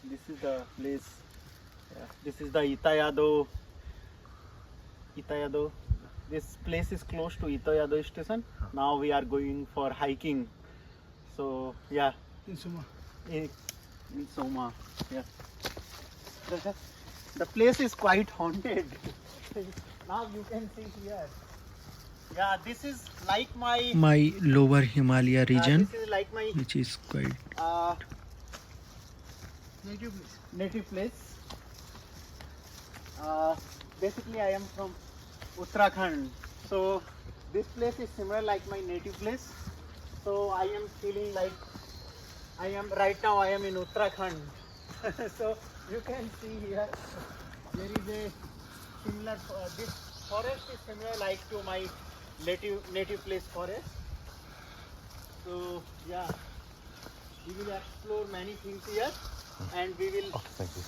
This is the place. Yeah. This is the Itayado. Itayado. This place is close to Itayado station. Now we are going for hiking. So yeah. In Suma. In Soma. Yeah. The place is quite haunted. Now you can see here. Yeah, this is like My lower Himalaya region, this is like my which is quite native place. Basically, I am from Uttarakhand, so this place is similar like my native place. So I am feeling like I am right now. I am in Uttarakhand. So you can see here there is a similar. This forest is similar like to my native place forest. So yeah, we will explore many things here, and we will Thank you.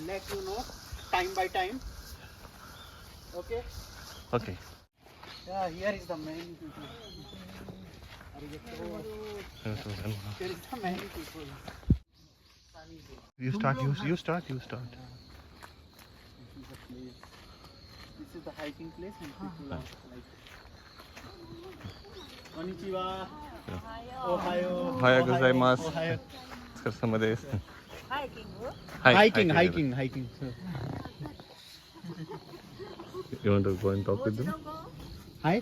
let you know time by time. Okay. Okay. Yeah, here is the main people. Here is the many people. You start. You start. This is the place. This is the hiking place, and people are like. Konnichiwa. Ohayo. Ohayo gozaimasu. Ohayo. お疲れ様です。 Hiking. So, You want to go and talk with them? hi.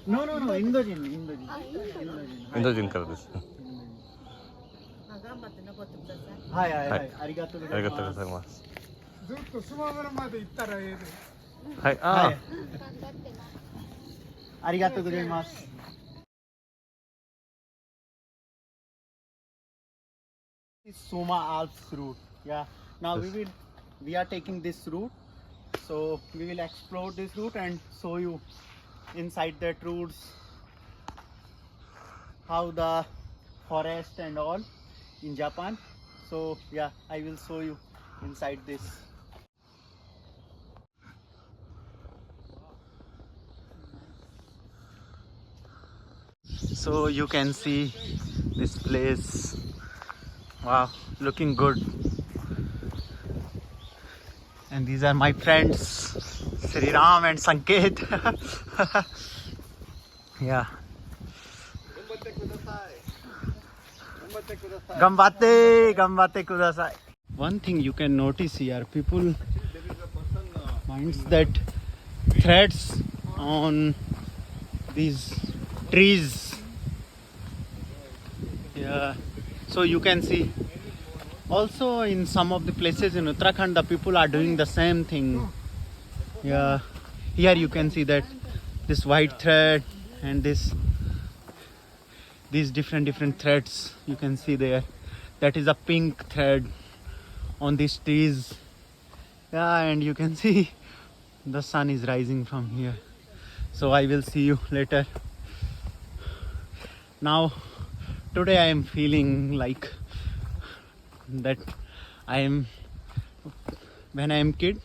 No. Indojin. インド人からです。はい。はいありがとうごありがとうございます。ざいます。ずっとスマブラまで行ったらええで。はい。はい。ありがとうございます。This is Soma Alps route. Yeah. Now we are taking this route. So we will explore this route and show you inside that routes how the forest and all in Japan. So yeah, I will show you inside this. So you can see this place. Wow, looking good. And these are my friends, Sri Ram and Sanket. Yeah. Gambate kudasai. One thing you can notice here, people finds that threads on these trees. Yeah. So you can see also in some of the places in Uttarakhand the people are doing the same thing. Yeah. Here you can see that this white thread and these different threads you can see there. That is a pink thread on these trees. Yeah, and you can see the sun is rising from here. So I will see you later. Now today I am feeling like that when I am kid,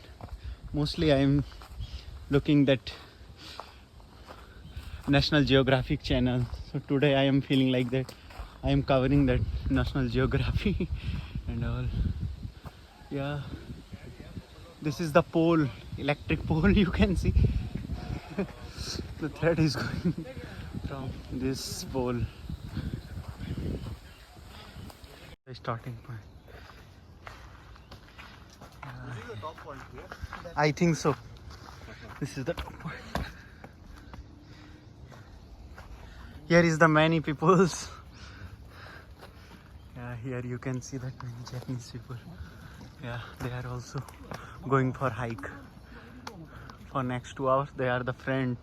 mostly I am looking that National Geographic channel. So today I am feeling like that I am covering that National Geography and all. Yeah, this is the pole, electric pole. You can see the thread is going from this pole. The starting point. This is the top point here. I think so. This is the top point. Here is the many peoples. Yeah, here you can see that many Japanese people. Yeah, they are also going for hike. For next 2 hours, they are the friend.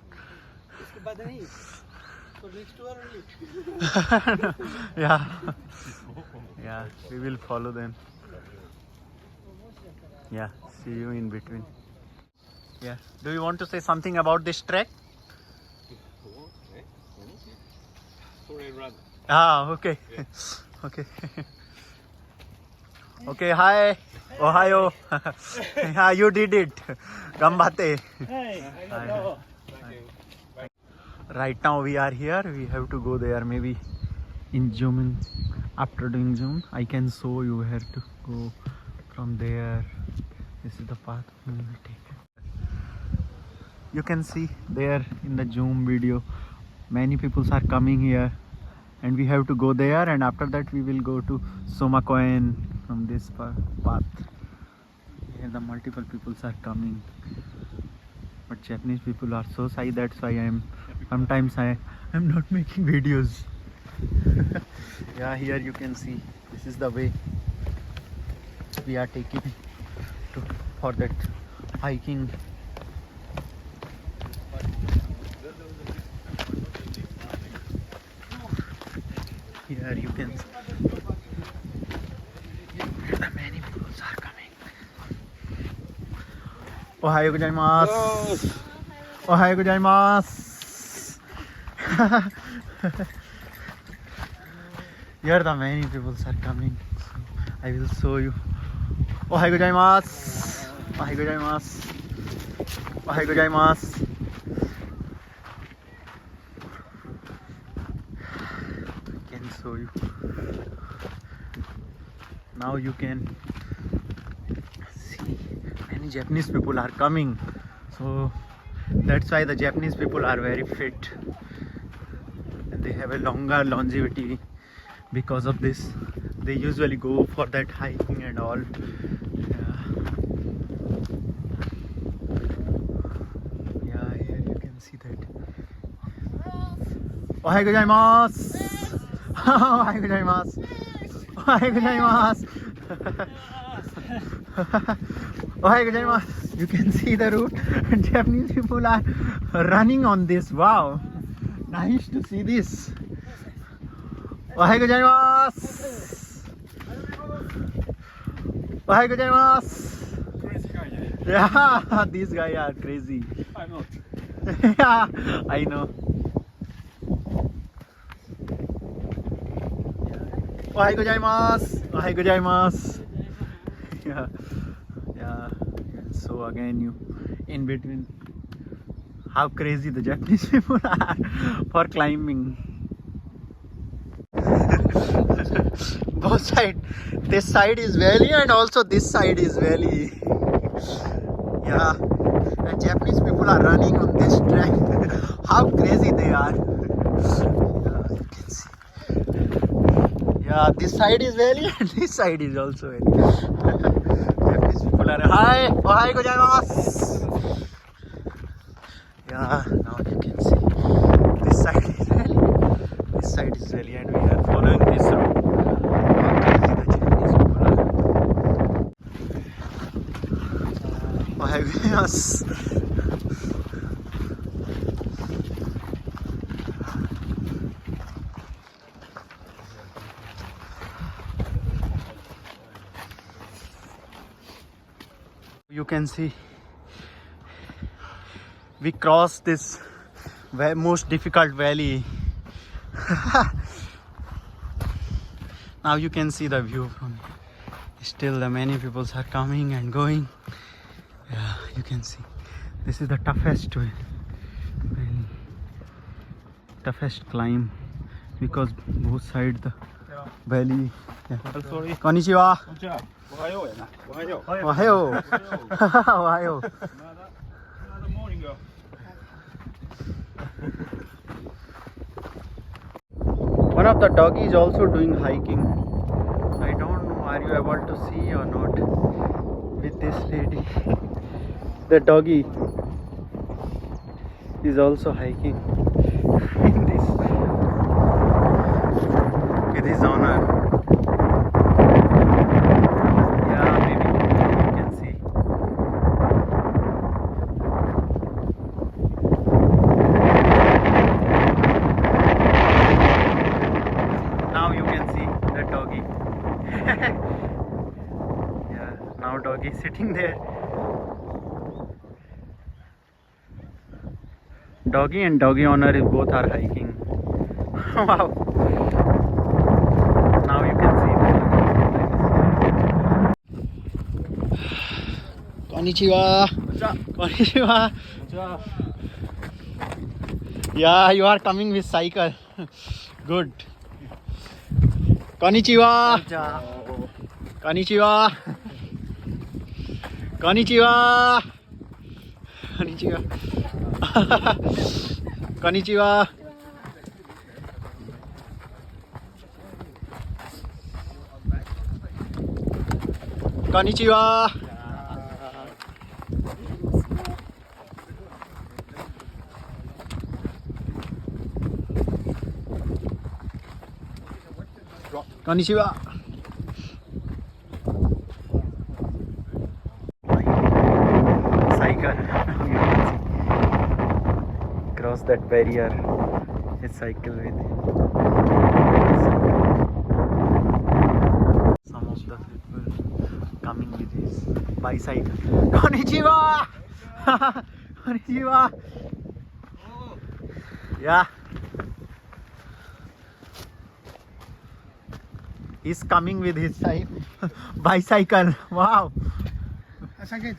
For next 2 hours only. Yeah, we will follow them. Yeah, see you in between. Yeah, do you want to say something about this trek? Ah, okay. Okay. Okay, hi. Ohayo. Yeah, you did it. Gambate. Hey, Right now we are here. We have to go there maybe in zoom in After doing zoom, I can show you where to go from there. This is the path we will take. You can see there in the zoom video, many people are coming here, and we have to go there, and after that we will go to Somakoen from this path. Here the multiple people are coming, but Japanese people are so shy, that's why I am not making videos. Yeah, here you can see this is the way we are taking for that hiking. Here you can see the many people are coming. Ohayou gozaimasu. Ohayou gozaimasu. Here the many people are coming. So I will show you. Ohayou gozaimasu. Ohayou gozaimasu. Ohayou gozaimasu. Show you. Now you can see many Japanese people are coming, so that's why the Japanese people are very fit and they have a longer longevity. Because of this, they usually go for that hiking and all. Yeah, here you can see that. Ohayou gozaimasu. Ohayou gozaimasu. Ohayou gozaimasu. Ohayou gozaimasu. You can see the route. Japanese people are running on this. Wow, nice to see this. Ohayou gozaimasu. Ohayou gozaimasu. Crazy guy. Yeah, these guys are crazy. I'm not. Yeah, I know. Ohayou gozaimasu. Ohayou gozaimasu. Yeah, yeah. So again, you in between, how crazy the Japanese people are for climbing. Both sides. This side is valley and also this side is valley. Yeah, and Japanese people are running on this track. How crazy they are. Yeah, you can see. Yeah, this side is valley and this side is also valley. Japanese people are hi, ohayou gozaimasu. Yeah, now you can see this side is valley, this side is valley, and we are following this route. How crazy the Japanese people are. Ohayou gozaimasu. You can see we crossed this most difficult valley. Now you can see the view from still the many people are coming and going. Yeah, you can see this is the toughest way, toughest climb, because both sides the valley. Yeah. Konnichiwa. Ohayou. Ohayou. Ohayou. Another morning, girl. One of the doggies also doing hiking. I don't know, are you able to see or not with this lady? The doggy is also hiking in this with his owner. Yeah, maybe you can see. Now you can see the doggy. Yeah, now doggy is sitting there. Doggy and doggy owner is both are hiking. Wow. Now you can see the Konnichiwa. Konnichiwa. Yeah, you are coming with cycle. Good. Konnichiwa. Konnichiwa. Konnichiwa. Konnichiwa. Konnichiwa. Konnichiwa. Konnichiwa. Cycle. Cross that barrier. A cycle with some of the people coming with his bicycle. Konnichiwa. Konnichiwa. Yeah. He's coming with his bicycle. Wow. Sanket.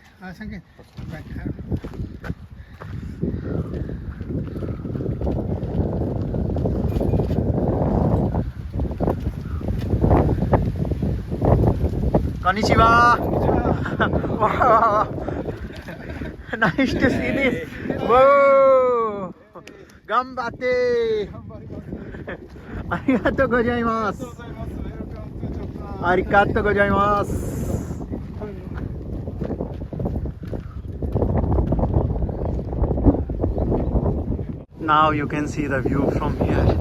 Konnichiwa. Wow. Nice to see this. Whoa. Gambate. Arigatou gozaimasu. Arigatou gozaimasu. Now you can see the view from here,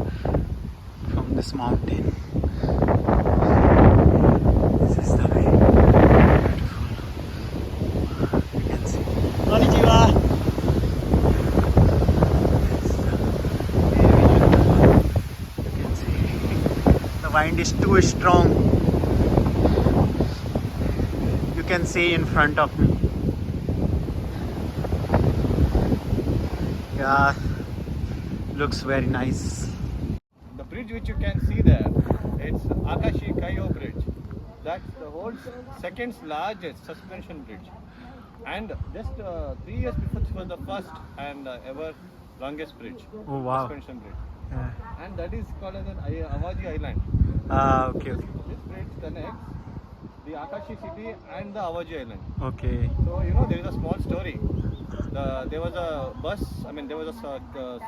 from this mountain. This is the way. Beautiful. You can see. Konnichiwa. You can see the wind is too strong. You can see in front of me. Yeah. Looks very nice. The bridge which you can see there, it's Akashi Kaiyo Bridge. That's the world's second largest suspension bridge. And just 3 years before, it was the first and ever longest bridge. Oh wow. Suspension bridge. Yeah. And that is called as an Awaji Island. Okay. This bridge connects the Akashi city and the Awaji Island. Okay. So, there is a small story. There was a bus, there was a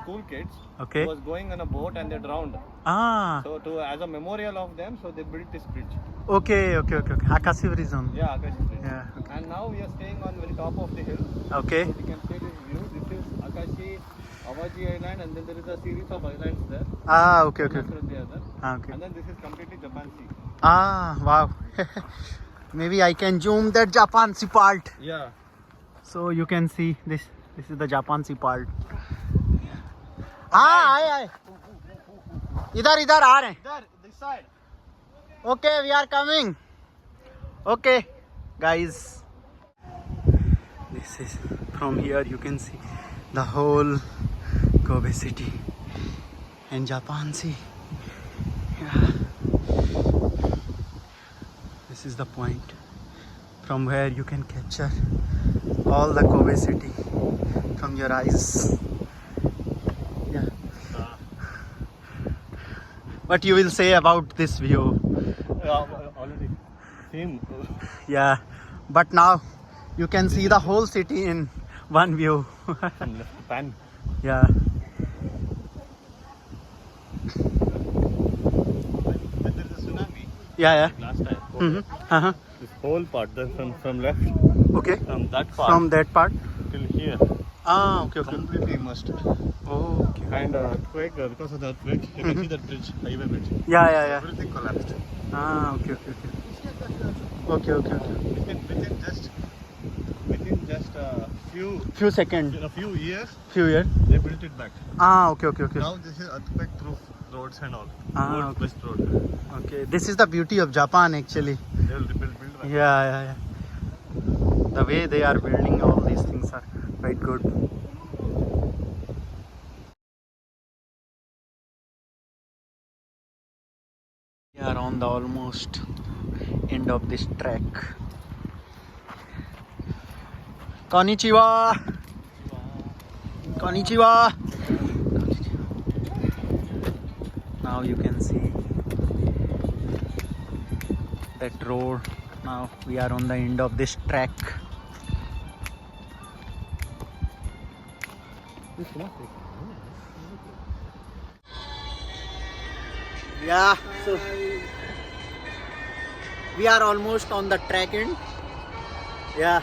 school kids Okay. who was going on a boat and they drowned. Ah. So as a memorial of them, so they built this bridge. Okay. Akashi Horizon. Yeah, Akashi Bridge. Yeah. Okay. And now we are staying on very top of the hill. Okay. So we can see this view. This is Akashi, Awaji Island, and then there is a series of islands there. Ah. Okay. One after the other. Okay. And then this is completely Japan Sea. Ah. Wow. Maybe I can zoom that Japan Sea part. Yeah. So you can see this. This is the Japan Sea part. आए इधर आ रहे हैं. There, this side. Okay, we are coming. Okay, guys. This is from here. You can see the whole Kobe city and Japan Sea. Yeah. This is the point from where you can capture all the Kobe city from your eyes. Yeah. What you will say about this view? Already same. Yeah, but now you can see the whole city in one view. Pan. Yeah. When there is a tsunami Yeah. last time, Mm-hmm. Uh-huh. this whole part, then from left, Okay. from that part From that part. till here, Ah, okay. completely immersed. Oh, okay. And earthquake, because of the earthquake, you can see that bridge, highway bridge. Yeah. Everything collapsed. Ah, okay. Okay. Within just a Few seconds, few years, few years. they built it back. Ah, okay. Now this is earthquake-proof roads and all. Ah, okay. West road. Okay. This is the beauty of Japan, actually. They will build back. Yeah. The way they are building all these things are quite good. We are on the almost end of this trek. Konnichiwa. Konnichiwa. Now you can see that road. Now we are on the end of this track. Yeah, so we are almost on the track end. Yeah.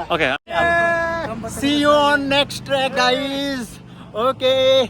Okay. See you on next track, guys. Okay.